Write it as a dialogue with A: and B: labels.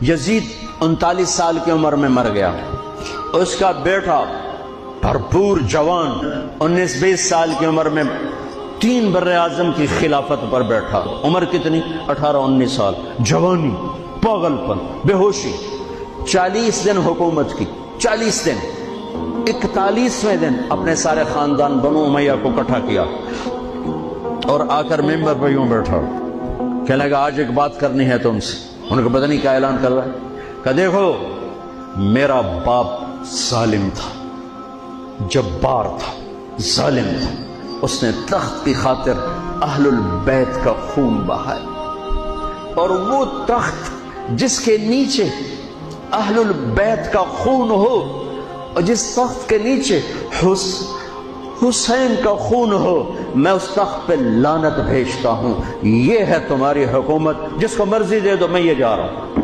A: یزید 39 سال کی عمر میں مر گیا، اس کا بیٹا بھرپور جوان 19-20 سال کی عمر میں 3 بر اعظم کی خلافت پر بیٹھا۔ عمر کتنی؟ 18-19 سال، جوانی، پاگل پن، بے ہوشی۔ 40 دن حکومت کی، 40 دن۔ 41ویں دن اپنے سارے خاندان بنو امیہ کو اکٹھا کیا اور آ کر ممبر پہ یوں بیٹھا، کہنے لگا آج ایک بات کرنی ہے تم سے۔ ان کو پتہ نہیں کیا اعلان کر رہا ہے، کہ دیکھو میرا باپ ظالم تھا، جبار تھا، ظالم تھا، اس نے تخت کی خاطر اہل البیت کا خون بہایا، اور وہ تخت جس کے نیچے اہل البیت کا خون ہو اور جس تخت کے نیچے حسین کا خون ہو، میں اس تخت پہ لعنت بھیجتا ہوں۔ یہ ہے تمہاری حکومت، جس کو مرضی دے دو، میں یہ جا رہا ہوں۔